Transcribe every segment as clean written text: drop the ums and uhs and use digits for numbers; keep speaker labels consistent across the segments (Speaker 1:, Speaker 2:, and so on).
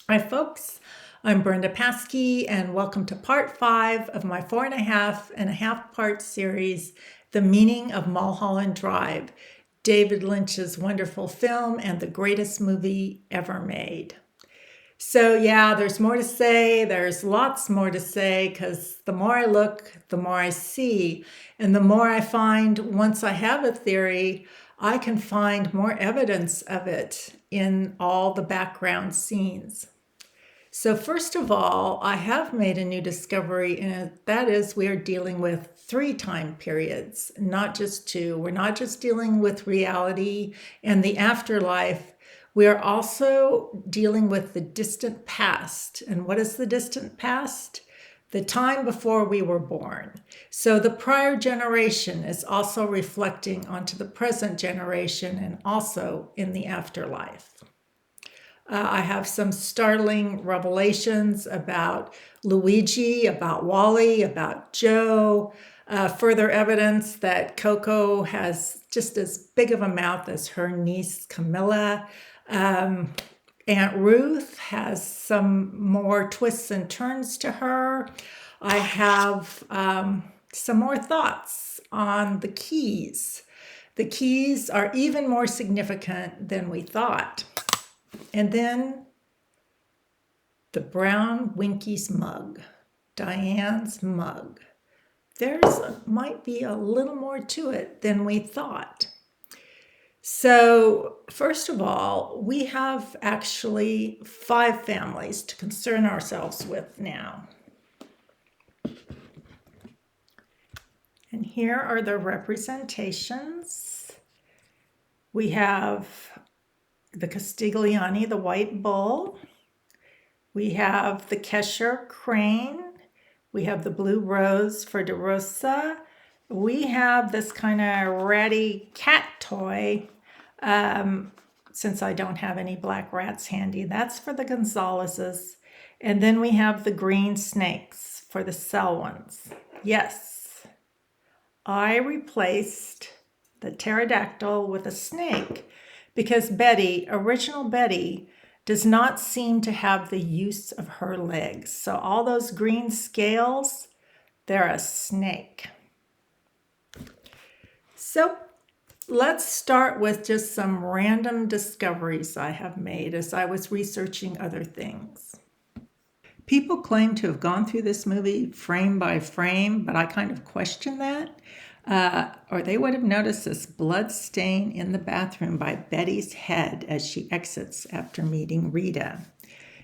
Speaker 1: Hi, folks. I'm Brenda Paskey, and welcome to part 5 of my 4.5 part series, The Meaning of Mulholland Drive, David Lynch's wonderful film and the greatest movie ever made. So, yeah, there's more to say. There's lots more to say because the more I look, the more I see. And the more I find once I have a theory, I can find more evidence of it in all the background scenes. So, first of all, I have made a new discovery, and that is we are dealing with 3 time periods, not just 2. We're not just dealing with reality and the afterlife. We are also dealing with the distant past. And what is the distant past? The time before we were born. So the prior generation is also reflecting onto the present generation and also in the afterlife. I have some startling revelations about Luigi, about Wally, about Joe. Further evidence that Coco has just as big of a mouth as her niece Camilla. Aunt Ruth has some more twists and turns to her. I have some more thoughts on the keys. The keys are even more significant than we thought. And then the brown Winky's mug, Diane's mug. Might be a little more to it than we thought. So, first of all, we have actually 5 families to concern ourselves with now. And here are the representations. We have the Castigliani, the white bull. We have the Kesher crane. We have the blue rose for De Rosa. We have this kind of ratty cat toy, since I don't have any black rats handy. That's for the Gonzaleses. And then we have the green snakes for the Selwyns. Yes, I replaced the pterodactyl with a snake because original Betty, does not seem to have the use of her legs. So all those green scales, they're a snake. So let's start with just some random discoveries I have made as I was researching other things. People claim to have gone through this movie frame by frame, but I kind of question that. Or they would have noticed this blood stain in the bathroom by Betty's head as she exits after meeting Rita.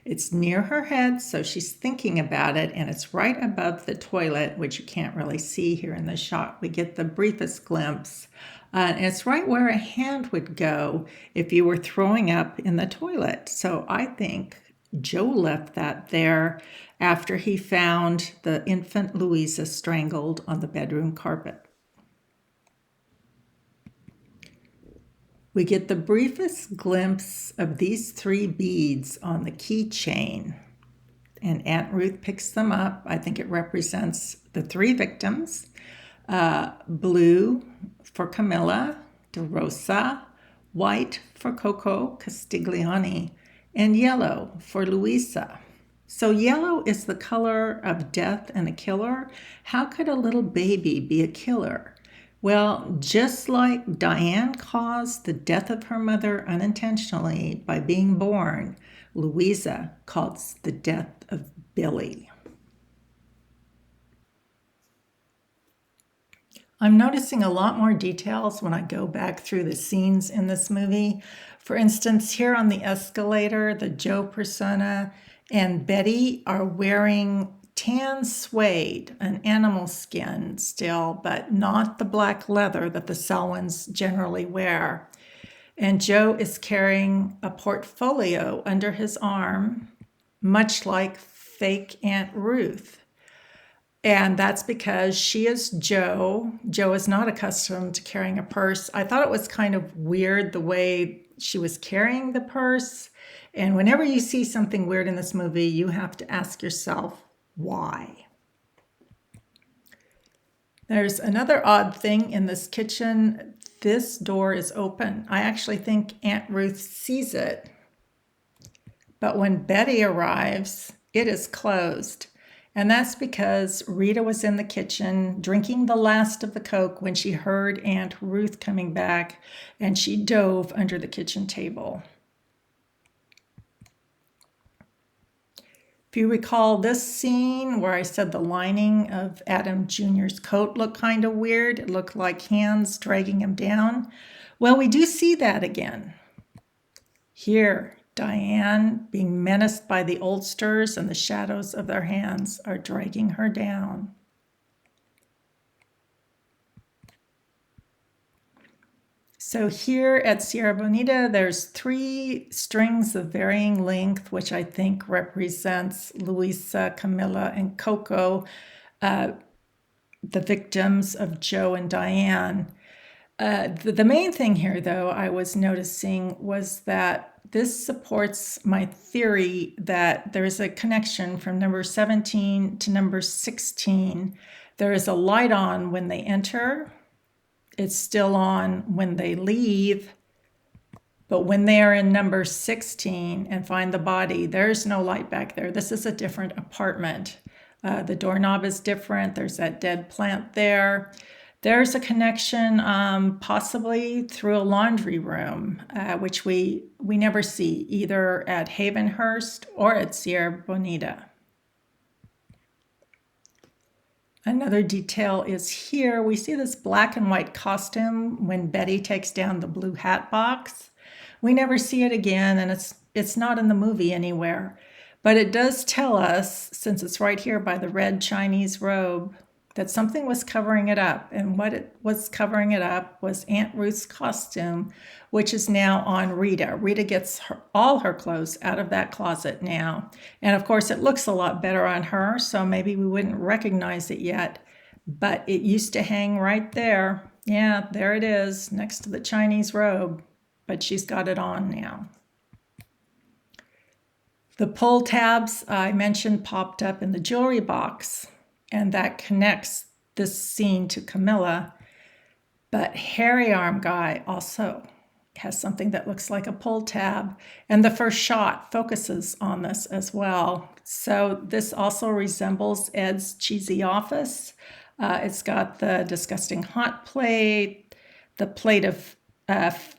Speaker 1: It's near her head, so she's thinking about it, and it's right above the toilet, which you can't really see here in the shot. We get the briefest glimpse. And it's right where a hand would go if you were throwing up in the toilet. So I think Joe left that there after he found the infant Louisa strangled on the bedroom carpet. We get the briefest glimpse of these 3 beads on the keychain, and Aunt Ruth picks them up. I think it represents the 3 victims. Blue for Camilla, De Rosa, white for Coco Castigliani, and yellow for Luisa. So yellow is the color of death and a killer. How could a little baby be a killer? Well, just like Diane caused the death of her mother unintentionally by being born, Louisa caused the death of Billy. I'm noticing a lot more details when I go back through the scenes in this movie. For instance, here on the escalator, the Joe persona and Betty are wearing tan suede, an animal skin still, but not the black leather that the Selwyns generally wear. And Joe is carrying a portfolio under his arm, much like fake Aunt Ruth. And that's because she is Joe. Joe is not accustomed to carrying a purse. I thought it was kind of weird the way she was carrying the purse. And whenever you see something weird in this movie, you have to ask yourself, why? There's another odd thing in this kitchen. This door is open. I actually think Aunt Ruth sees it, But when Betty arrives, it is closed. And that's because Rita was in the kitchen drinking the last of the Coke when she heard Aunt Ruth coming back, and she dove under the kitchen table. If you recall this scene where I said the lining of Adam Jr.'s coat looked kind of weird, it looked like hands dragging him down. Well, we do see that again. Here, Diane, being menaced by the oldsters and the shadows of their hands, are dragging her down. So here at Sierra Bonita, there's 3 strings of varying length, which I think represents Luisa, Camilla, and Coco, the victims of Joe and Diane. The main thing here, though, I was noticing was that this supports my theory that there is a connection from number 17 to number 16. There is a light on when they enter. It's still on when they leave. But when they are in number 16 and find the body, there's no light back there. This is a different apartment. The doorknob is different. There's that dead plant there. There's a connection possibly through a laundry room, which we never see either at Havenhurst or at Sierra Bonita. Another detail is here. We see this black and white costume when Betty takes down the blue hat box. We never see it again, and it's not in the movie anywhere. But it does tell us, since it's right here by the red Chinese robe, that something was covering it up. And what it was covering it up was Aunt Ruth's costume, which is now on Rita. Rita gets all her clothes out of that closet now. And of course, it looks a lot better on her, so maybe we wouldn't recognize it yet. But it used to hang right there. Yeah, there it is, next to the Chinese robe. But she's got it on now. The pull tabs I mentioned popped up in the jewelry box, and that connects this scene to Camilla. But Hairy Arm Guy also has something that looks like a pull tab, and the first shot focuses on this as well. So this also resembles Ed's cheesy office. It's got the disgusting hot plate, the plate of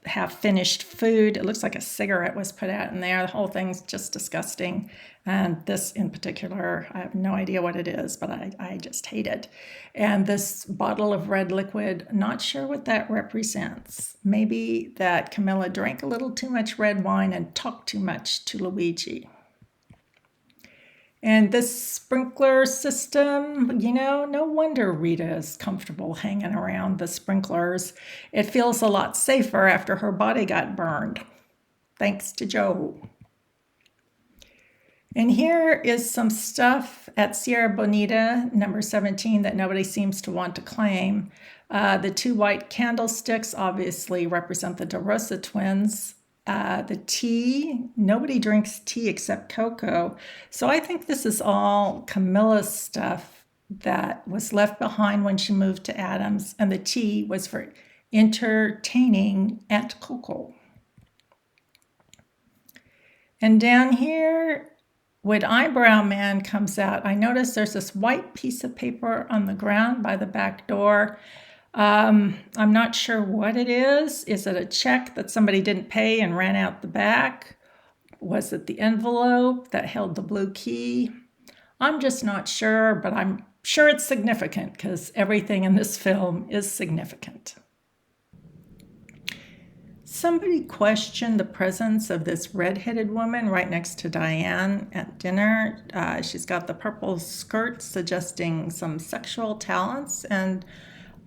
Speaker 1: half-finished food. It looks like a cigarette was put out in there. The whole thing's just disgusting. And this in particular, I have no idea what it is, but I just hate it. And this bottle of red liquid, not sure what that represents. Maybe that Camilla drank a little too much red wine and talked too much to Luigi. And this sprinkler system, no wonder Rita is comfortable hanging around the sprinklers. It feels a lot safer after her body got burned. Thanks to Joe. And here is some stuff at Sierra Bonita, number 17, that nobody seems to want to claim. The 2 white candlesticks obviously represent the De Rosa twins. The tea, nobody drinks tea except Coco. So I think this is all Camilla's stuff that was left behind when she moved to Adams, and the tea was for entertaining Aunt Coco. And down here, when Eyebrow Man comes out, I notice there's this white piece of paper on the ground by the back door. I'm not sure what it is. Is it a check that somebody didn't pay and ran out the back? Was it the envelope that held the blue key? I'm just not sure, but I'm sure it's significant because everything in this film is significant. Somebody questioned the presence of this red-headed woman right next to Diane at dinner. She's got the purple skirt suggesting some sexual talents, and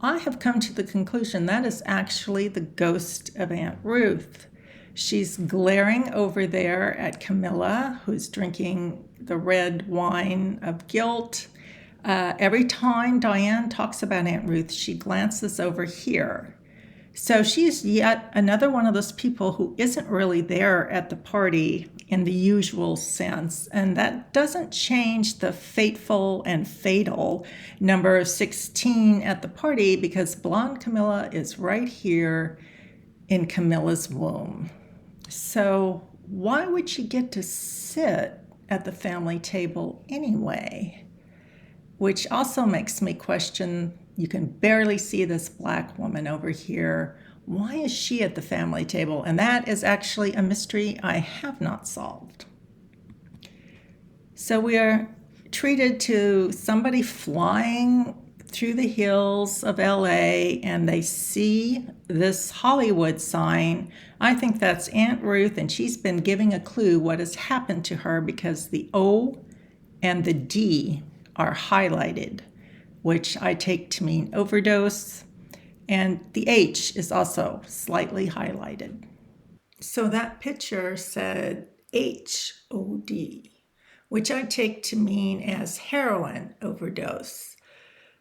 Speaker 1: I have come to the conclusion that is actually the ghost of Aunt Ruth. She's glaring over there at Camilla, who's drinking the red wine of guilt. Every time Diane talks about Aunt Ruth, she glances over here. So she's yet another one of those people who isn't really there at the party in the usual sense. And that doesn't change the fateful and fatal number 16 at the party, because blonde Camilla is right here in Camilla's womb. So why would she get to sit at the family table anyway? Which also makes me question, you can barely see this black woman over here. Why is she at the family table? And that is actually a mystery I have not solved. So we are treated to somebody flying through the hills of LA and they see this Hollywood sign. I think that's Aunt Ruth, and she's been giving a clue what has happened to her because the O and the D are highlighted, which I take to mean overdose, and the H is also slightly highlighted. So that picture said HOD, which I take to mean as heroin overdose.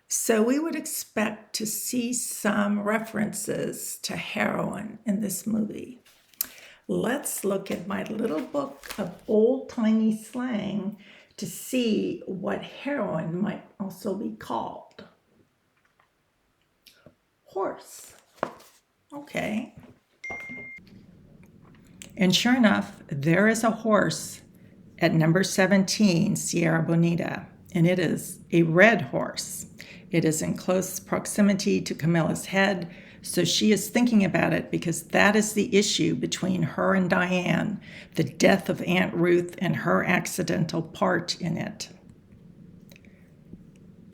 Speaker 1: So we would expect to see some references to heroin in this movie. Let's look at my little book of old-timey slang to see what heroin might also be called. Horse. Okay. And sure enough, there is a horse at number 17, Sierra Bonita, and it is a red horse. It is in close proximity to Camilla's head, so she is thinking about it because that is the issue between her and Diane, the death of Aunt Ruth and her accidental part in it.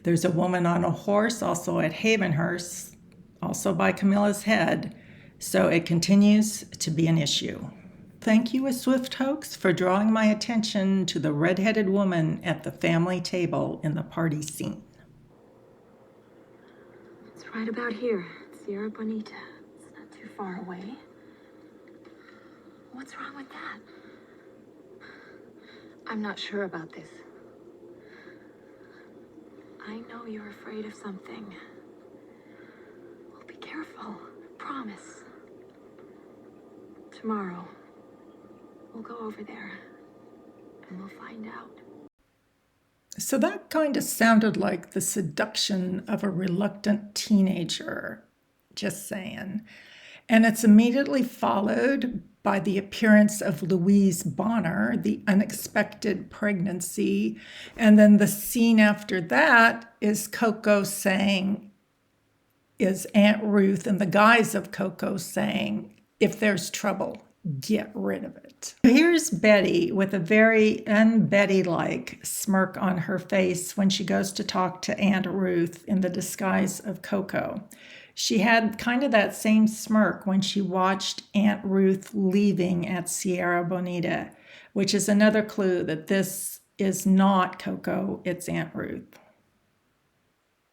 Speaker 1: There's a woman on a horse also at Havenhurst, also by Camilla's head, so it continues to be an issue. Thank you, A Swift Hoax, for drawing my attention to the red-headed woman at the family table in the party scene.
Speaker 2: It's right about here, Sierra Bonita. It's not too far away. What's wrong with that? I'm not sure about this. I know you're afraid of something. Well, be careful. Promise. Tomorrow, we'll go over there and we'll find out.
Speaker 1: So that kind of sounded like the seduction of a reluctant teenager, just saying. And it's immediately followed by the appearance of Louise Bonner, the unexpected pregnancy. And then the scene after that is Coco saying, is Aunt Ruth in the guise of Coco saying, if there's trouble, get rid of it. Here's Betty with a very un-Betty-like smirk on her face when she goes to talk to Aunt Ruth in the disguise of Coco. She had kind of that same smirk when she watched Aunt Ruth leaving at Sierra Bonita, which is another clue that this is not Coco, it's Aunt Ruth.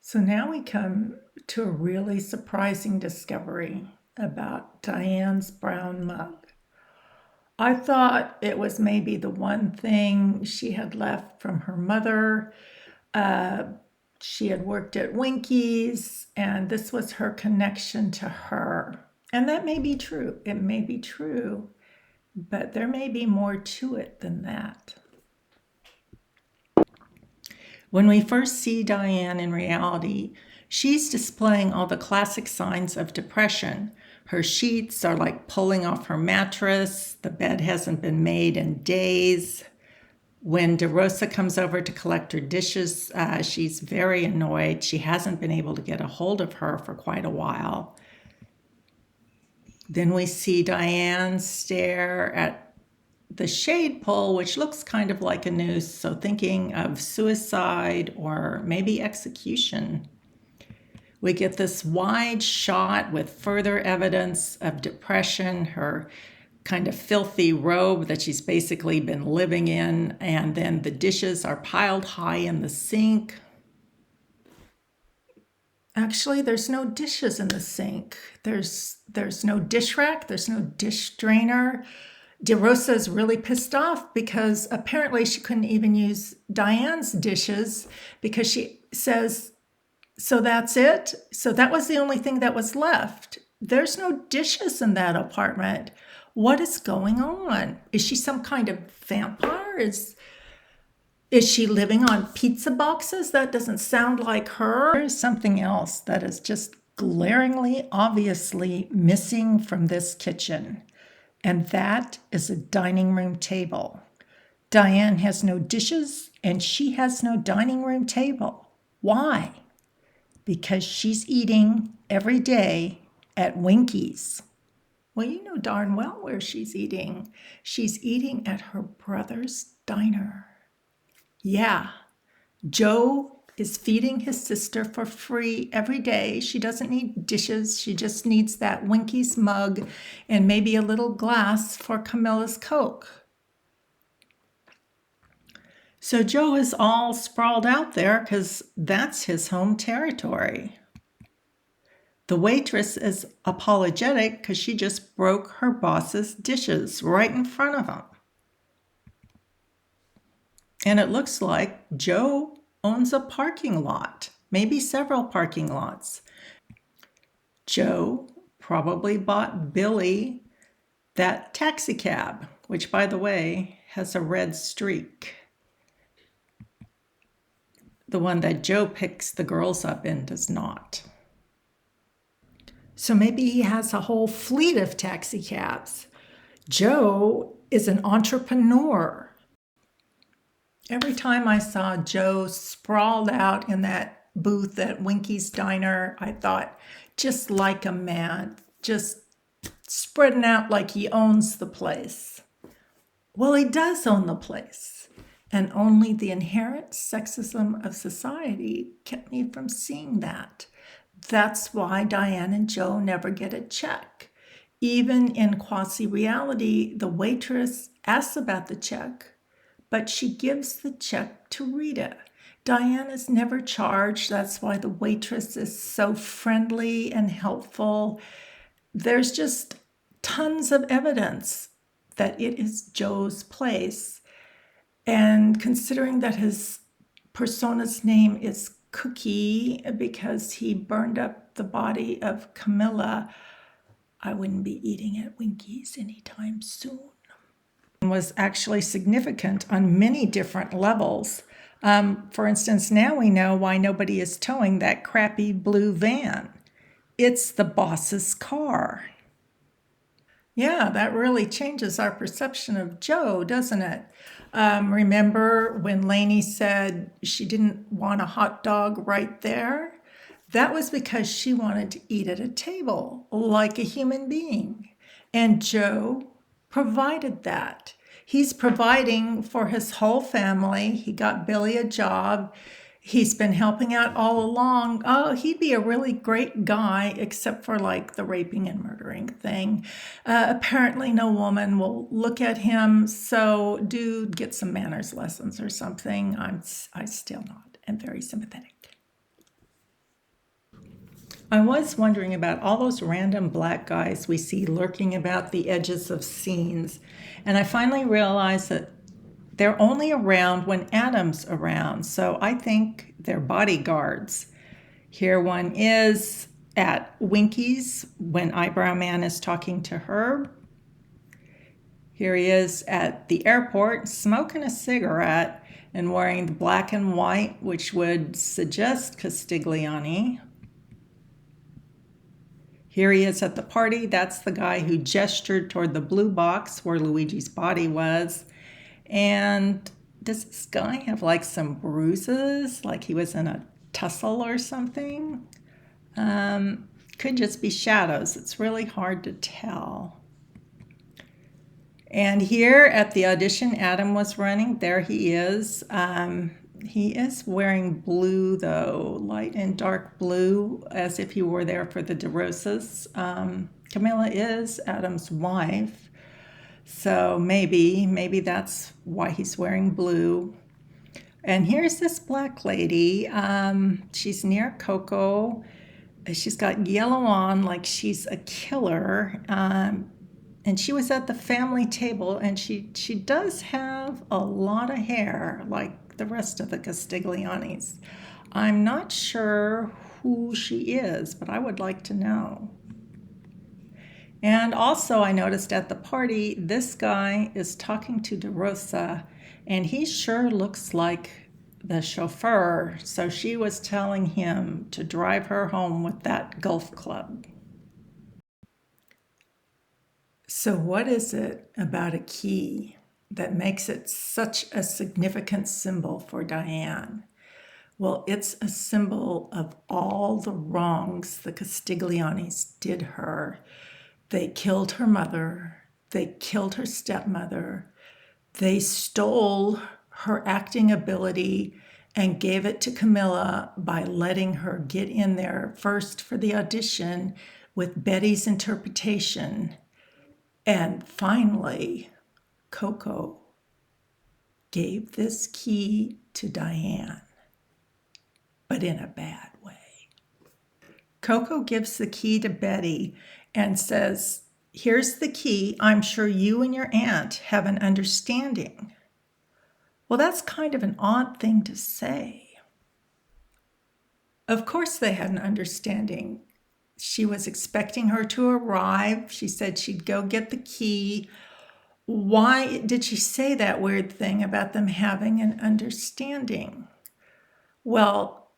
Speaker 1: So now we come to a really surprising discovery about Diane's brown mug. I thought it was maybe the one thing she had left from her mother. She had worked at Winky's, and this was her connection to her. And that may be true. It may be true, but there may be more to it than that. When we first see Diane in reality, she's displaying all the classic signs of depression. Her sheets are like pulling off her mattress. The bed hasn't been made in days. When DeRosa comes over to collect her dishes, she's very annoyed. She hasn't been able to get a hold of her for quite a while. Then we see Diane stare at the shade pole, which looks kind of like a noose, so thinking of suicide or maybe execution. We get this wide shot with further evidence of depression, her kind of filthy robe that she's basically been living in, and then the dishes are piled high in the sink. Actually, there's no dishes in the sink. There's no dish rack, there's no dish drainer. DeRosa is really pissed off because apparently she couldn't even use Diane's dishes because she says, so that's it? So that was the only thing that was left. There's no dishes in that apartment. What is going on? Is she some kind of vampire? Is she living on pizza boxes? That doesn't sound like her. There's something else that is just glaringly, obviously missing from this kitchen. and that is a dining room table. Diane has no dishes and she has no dining room table. Why? Because she's eating every day at Winky's. Well, you know darn well where she's eating. She's eating at her brother's diner. Yeah, Joe is feeding his sister for free every day. She doesn't need dishes. She just needs that Winky's mug and maybe a little glass for Camilla's Coke. So Joe is all sprawled out there because that's his home territory. The waitress is apologetic because she just broke her boss's dishes right in front of him. And it looks like Joe owns a parking lot, maybe several parking lots. Joe probably bought Billy that taxi cab, which, by the way, has a red streak. The one that Joe picks the girls up in does not. So maybe he has a whole fleet of taxi cabs. Joe is an entrepreneur. Every time I saw Joe sprawled out in that booth at Winky's Diner, I thought, just like a man, just spreading out like he owns the place. Well, he does own the place, and only the inherent sexism of society kept me from seeing that. That's why Diane and Joe never get a check. Even in quasi-reality, the waitress asks about the check, but she gives the check to Rita. Diane is never charged. That's why the waitress is so friendly and helpful. There's just tons of evidence that it is Joe's place. And considering that his persona's name is Cookie because he burned up the body of Camilla, I wouldn't be eating at Winky's anytime soon. Was actually significant on many different levels. For instance, now we know why nobody is towing that crappy blue van. It's the boss's car. Yeah, that really changes our perception of Joe, doesn't it? Remember when Lainey said she didn't want a hot dog right there? That was because she wanted to eat at a table like a human being. And Joe provided that. He's providing for his whole family. He got Billy a job. He's been helping out all along. Oh, he'd be a really great guy, except for like the raping and murdering thing. Apparently, no woman will look at him. So, dude, get some manners lessons or something. I still not am very sympathetic. I was wondering about all those random black guys we see lurking about the edges of scenes, and I finally realized that they're only around when Adam's around, so I think they're bodyguards. Here one is at Winky's when Eyebrow Man is talking to Herb. Here he is at the airport smoking a cigarette and wearing the black and white, which would suggest Castiglione. Here he is at the party. That's the guy who gestured toward the blue box where Luigi's body was. And does this guy have like some bruises, like he was in a tussle or something? Could just be shadows. It's really hard to tell. And here at the audition Adam was running, there he is. He is wearing blue, though, light and dark blue, as if he were there for the DeRosas. Camilla is Adam's wife, so maybe that's why he's wearing blue. And here's this black lady. She's near Coco. She's got yellow on like she's a killer. And she was at the family table, and she does have a lot of hair, like the rest of the Castigliones. I'm not sure who she is, but I would like to know. And also I noticed at the party, this guy is talking to DeRosa, and he sure looks like the chauffeur, so she was telling him to drive her home with that golf club. So, what is it about a key that makes it such a significant symbol for Diane? Well, it's a symbol of all the wrongs the Castiglionis did her. They killed her mother, they killed her stepmother, they stole her acting ability and gave it to Camilla by letting her get in there first for the audition with Betty's interpretation. And finally, Coco gave this key to Diane, but in a bad way. Coco gives the key to Betty and says, "Here's the key. I'm sure you and your aunt have an understanding." Well, that's kind of an odd thing to say. Of course they had an understanding. She was expecting her to arrive. She said she'd go get the key. Why did she say that weird thing about them having an understanding? Well,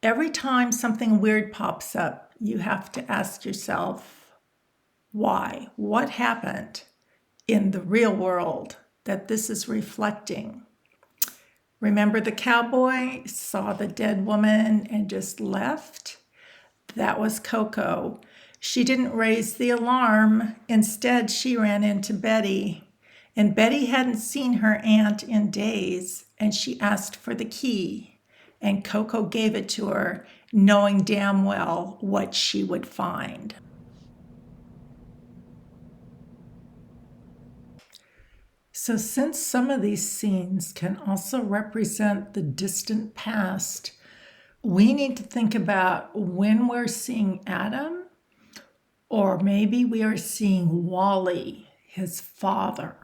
Speaker 1: every time something weird pops up, you have to ask yourself, why? What happened in the real world that this is reflecting? Remember the cowboy saw the dead woman and just left? That was Coco. She didn't raise the alarm. Instead, she ran into Betty. And Betty hadn't seen her aunt in days, and she asked for the key. And Coco gave it to her, knowing damn well what she would find. So, since some of these scenes can also represent the distant past, we need to think about when we're seeing Adam, or maybe we are seeing Wally, his father.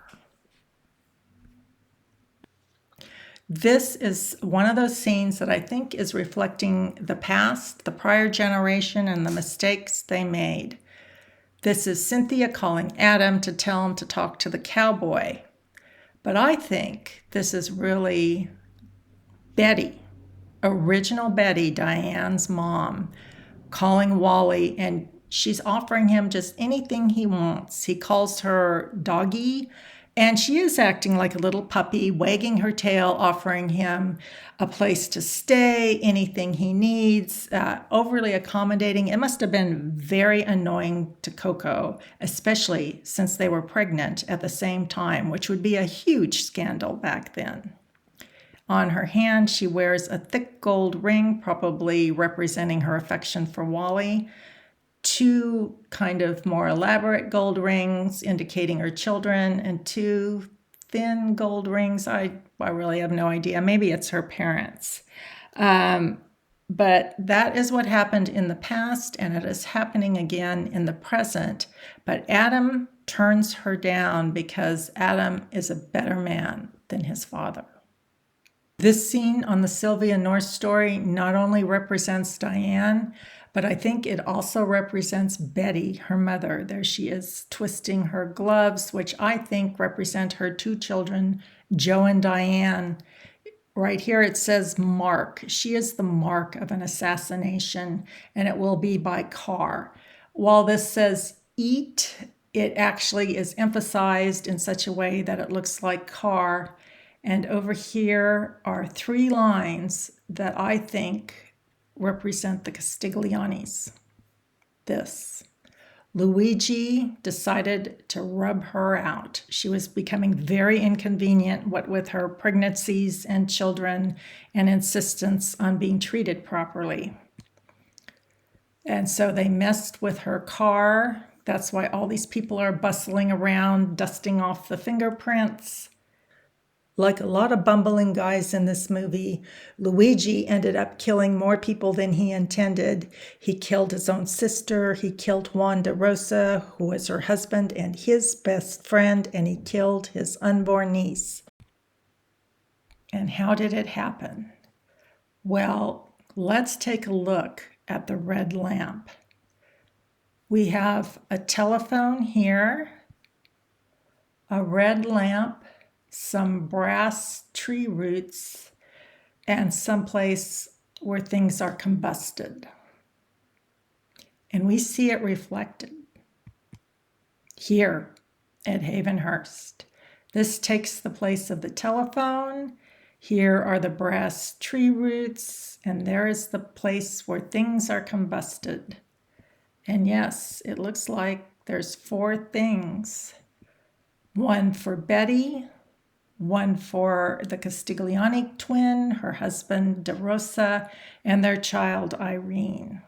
Speaker 1: This is one of those scenes that I think is reflecting the past, the prior generation, and the mistakes they made. This is Cynthia calling Adam to tell him to talk to the cowboy. But I think this is really Betty, original Betty, Diane's mom, calling Wally, and she's offering him just anything he wants. He calls her doggy, and she is acting like a little puppy, wagging her tail, offering him a place to stay, anything he needs, overly accommodating. It must have been very annoying to Coco, especially since they were pregnant at the same time, which would be a huge scandal back then. On her hand, she wears a thick gold ring, probably representing her affection for Wally. Two kind of more elaborate gold rings indicating her children, and two thin gold rings. I really have no idea. Maybe it's her parents. But that is what happened in the past, and it is happening again in the present. But Adam turns her down because Adam is a better man than his father. This scene on the Sylvia North story not only represents Diane, but I think it also represents Betty, her mother. There she is twisting her gloves, which I think represent her two children, Joe and Diane. Right here it says mark. She is the mark of an assassination, and it will be by car. While this says eat, it actually is emphasized in such a way that it looks like car. And over here are three lines that I think represent the Castiglionis. This. Luigi decided to rub her out. She was becoming very inconvenient, what with her pregnancies and children and insistence on being treated properly. And so they messed with her car. That's why all these people are bustling around, dusting off the fingerprints. Like a lot of bumbling guys in this movie, Luigi ended up killing more people than he intended. He killed his own sister, he killed Juan de Rosa, who was her husband and his best friend, and he killed his unborn niece. And how did it happen? Well, let's take a look at the red lamp. We have a telephone here, a red lamp, some brass tree roots, and someplace where things are combusted. And we see it reflected here at Havenhurst. This takes the place of the telephone. Here are the brass tree roots, and there is the place where things are combusted. And yes, it looks like there's 4 things. One for Betty, one for the Castigliani twin, her husband DeRosa, and their child Irene.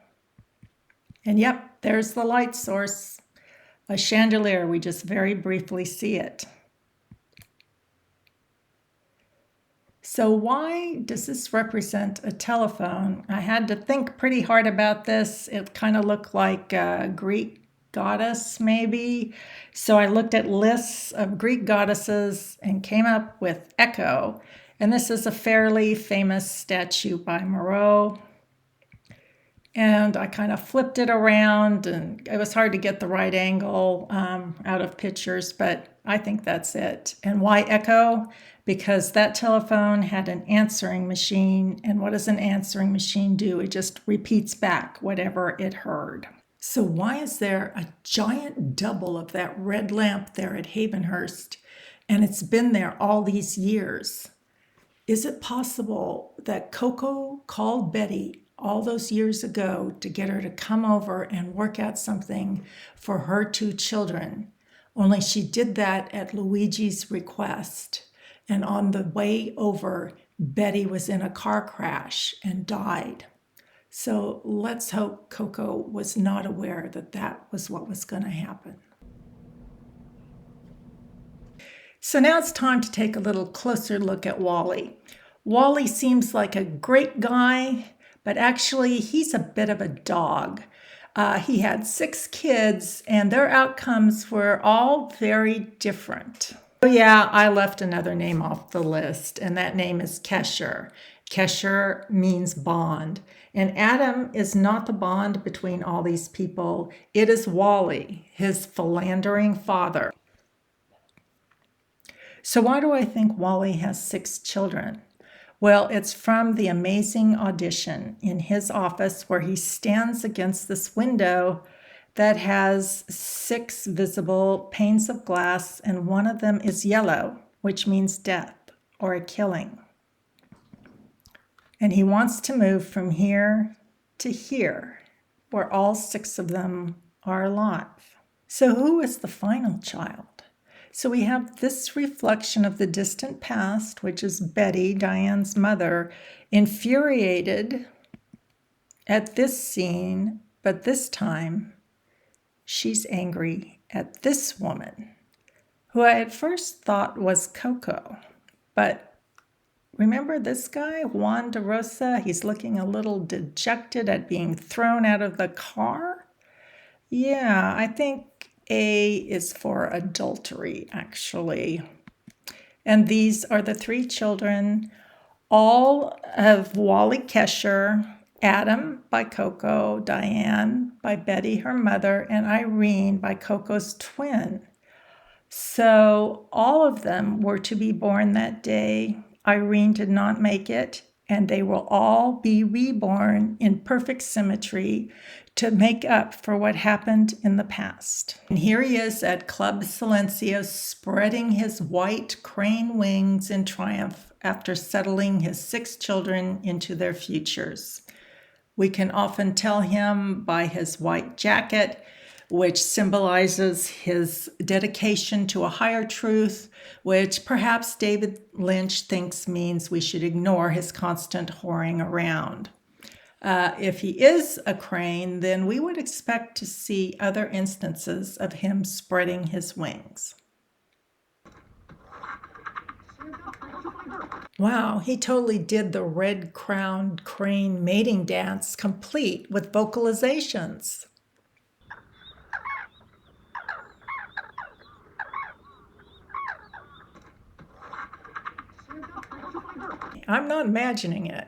Speaker 1: And yep, there's the light source, a chandelier. We just very briefly see it. So why does this represent a telephone? I had to think pretty hard about this. It kind of looked like a Greek goddess, maybe. So I looked at lists of Greek goddesses and came up with Echo. And this is a fairly famous statue by Moreau. And I kind of flipped it around, and it was hard to get the right angle out of pictures, but I think that's it. And why Echo? Because that telephone had an answering machine, and what does an answering machine do? It just repeats back whatever it heard. So why is there a giant double of that red lamp there at Havenhurst, and it's been there all these years? Is it possible that Coco called Betty all those years ago to get her to come over and work out something for her 2 children? Only she did that at Luigi's request. And on the way over, Betty was in a car crash and died. So let's hope Coco was not aware that that was what was going to happen. So now it's time to take a little closer look at Wally. Wally seems like a great guy, but actually he's a bit of a dog. He had 6 kids, and their outcomes were all very different. Oh yeah, I left another name off the list, and that name is Kesher. Kesher means bond. And Adam is not the bond between all these people. It is Wally, his philandering father. So why do I think Wally has 6 children? Well, it's from the amazing audition in his office where he stands against this window that has 6 visible panes of glass, and one of them is yellow, which means death or a killing. And he wants to move from here to here, where all 6 of them are alive. So who is the final child? So we have this reflection of the distant past, which is Betty, Diane's mother, infuriated at this scene, but this time she's angry at this woman, who I at first thought was Coco. But remember this guy, Juan de Rosa? He's looking a little dejected at being thrown out of the car. Yeah, I think A is for adultery, actually. And these are the 3 children, all of Wally Kesher, Adam by Coco, Diane by Betty, her mother, and Irene by Coco's twin. So all of them were to be born that day. Irene did not make it, and they will all be reborn in perfect symmetry to make up for what happened in the past. And here he is at Club Silencio, spreading his white crane wings in triumph after settling his 6 children into their futures. We can often tell him by his white jacket, which symbolizes his dedication to a higher truth, which perhaps David Lynch thinks means we should ignore his constant whoring around. If he is a crane, then we would expect to see other instances of him spreading his wings. Wow, he totally did the red-crowned crane mating dance complete with vocalizations. I'm not imagining it.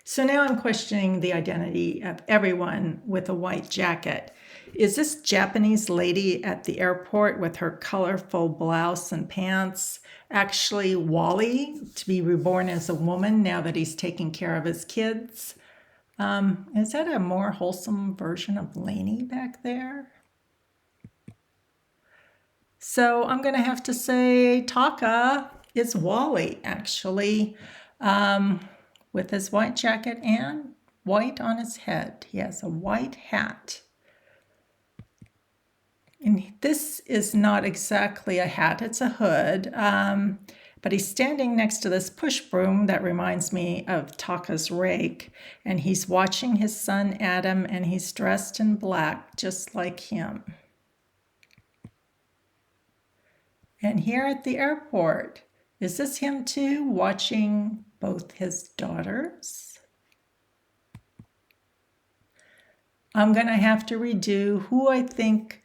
Speaker 1: So now I'm questioning the identity of everyone with a white jacket. Is this Japanese lady at the airport with her colorful blouse and pants actually Wally, to be reborn as a woman now that he's taking care of his kids? Is that a more wholesome version of Lainey back there? So I'm going to have to say Taka is Wally, actually, with his white jacket and white on his head. He has a white hat. And this is not exactly a hat, it's a hood. But he's standing next to this push broom that reminds me of Taka's rake. And he's watching his son Adam, and he's dressed in black, just like him. And here at the airport, is this him too, watching both his daughters? I'm going to have to redo who I think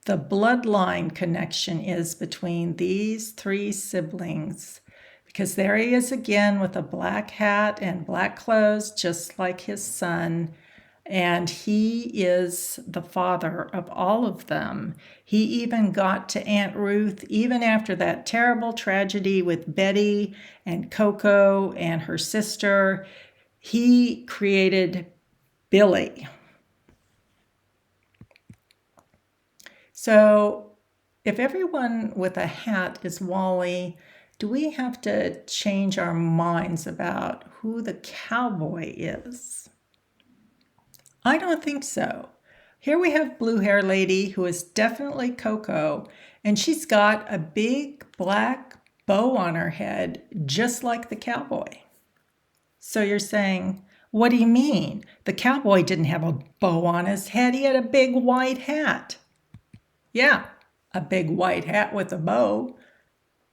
Speaker 1: the bloodline connection is between these three siblings. Because there he is again with a black hat and black clothes, just like his son. And he is the father of all of them. He even got to Aunt Ruth, even after that terrible tragedy with Betty and Coco and her sister. He created Billy. So if everyone with a hat is Wally, do we have to change our minds about who the cowboy is? I don't think so. Here we have blue hair lady who is definitely Coco, and she's got a big black bow on her head, just like the cowboy. So you're saying, what do you mean? The cowboy didn't have a bow on his head, he had a big white hat. Yeah, a big white hat with a bow,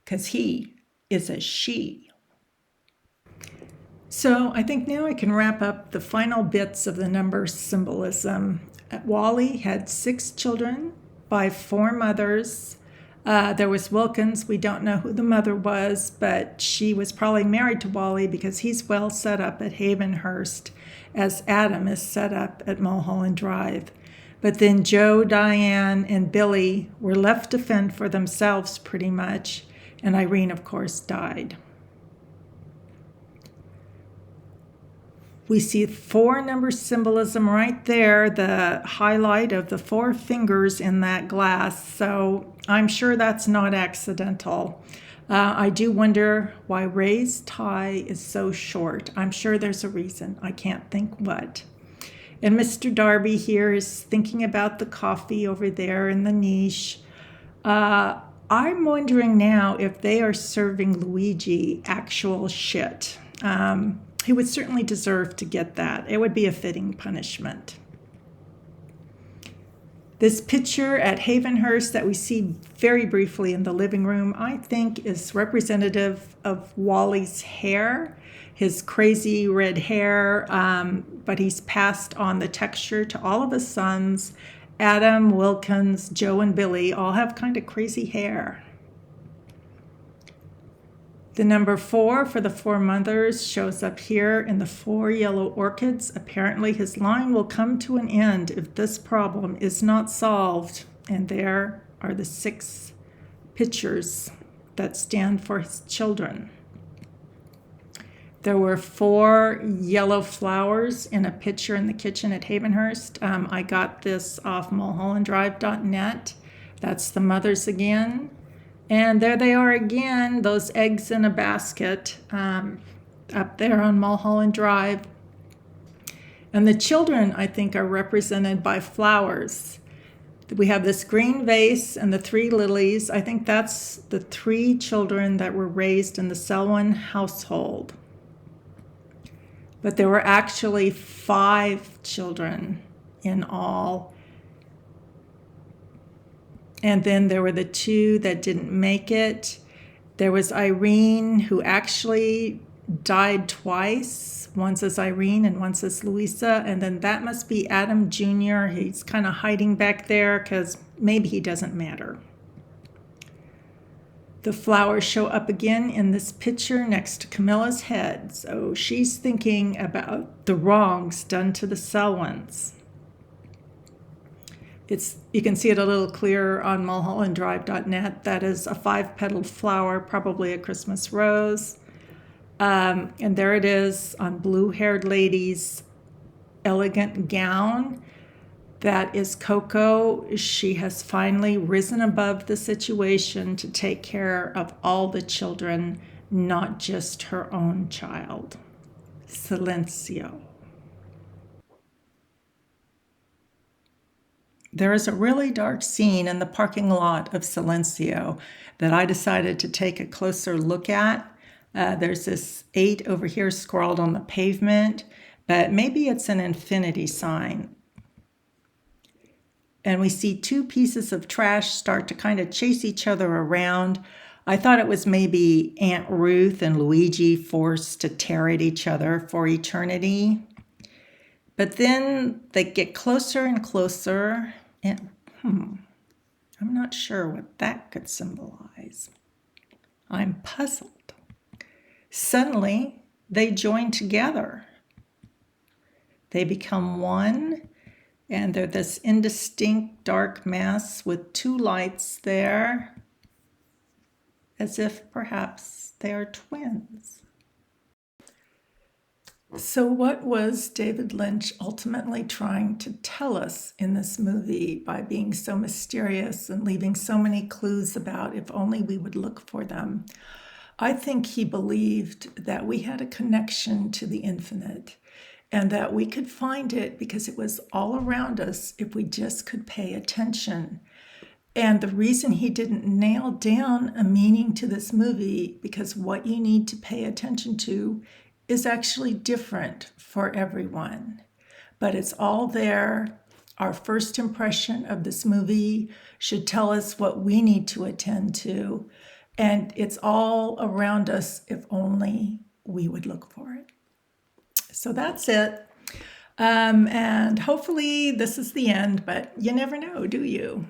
Speaker 1: because he is a she. So I think now I can wrap up the final bits of the number symbolism. Wally had 6 children by 4 mothers. There was Wilkins. We don't know who the mother was, but she was probably married to Wally because he's well set up at Havenhurst, as Adam is set up at Mulholland Drive. But then Joe, Diane, and Billy were left to fend for themselves pretty much, and Irene, of course, died. We see 4 number symbolism right there, the highlight of the 4 fingers in that glass. So I'm sure that's not accidental. I do wonder why Ray's tie is so short. I'm sure there's a reason. I can't think what. And Mr. Darby here is thinking about the coffee over there in the niche. I'm wondering now if they are serving Luigi actual shit. He would certainly deserve to get that. It would be a fitting punishment. This picture at Havenhurst that we see very briefly in the living room, I think is representative of Wally's hair, his crazy red hair, but he's passed on the texture to all of his sons. Adam, Wilkins, Joe, and Billy all have kind of crazy hair. The number 4 for the 4 mothers shows up here in the 4 yellow orchids. Apparently his line will come to an end if this problem is not solved. And there are the 6 pictures that stand for his children. There were 4 yellow flowers in a pitcher in the kitchen at Havenhurst. I got this off mulhollanddrive.net. That's the mothers again. And there they are again, those eggs in a basket up there on Mulholland Drive. And the children, I think, are represented by flowers. We have this green vase and the 3 lilies. I think that's the 3 children that were raised in the Selwyn household. But there were actually 5 children in all. And then there were the 2 that didn't make it. There was Irene, who actually died twice. Once as Irene and once as Louisa. And then that must be Adam Jr. He's kind of hiding back there because maybe he doesn't matter. The flowers show up again in this picture next to Camilla's head. So she's thinking about the wrongs done to the Selwyns. You can see it a little clearer on mulhollanddrive.net. That is a 5-petaled flower, probably a Christmas rose. And there it is on blue-haired lady's elegant gown. That is Coco. She has finally risen above the situation to take care of all the children, not just her own child. Silencio. There is a really dark scene in the parking lot of Silencio that I decided to take a closer look at. There's this 8 over here scrawled on the pavement, but maybe it's an infinity sign. And we see 2 pieces of trash start to kind of chase each other around. I thought it was maybe Aunt Ruth and Luigi forced to tear at each other for eternity. But then they get closer and closer, and I'm not sure what that could symbolize. I'm puzzled. Suddenly, they join together. They become one, and they're this indistinct dark mass with 2 lights there, as if perhaps they are twins. So what was David Lynch ultimately trying to tell us in this movie by being so mysterious and leaving so many clues about if only we would look for them? I think he believed that we had a connection to the infinite and that we could find it because it was all around us if we just could pay attention. And the reason he didn't nail down a meaning to this movie, because what you need to pay attention to is actually different for everyone. But it's all there. Our first impression of this movie should tell us what we need to attend to. And it's all around us if only we would look for it. So that's it. And hopefully this is the end, but you never know, do you?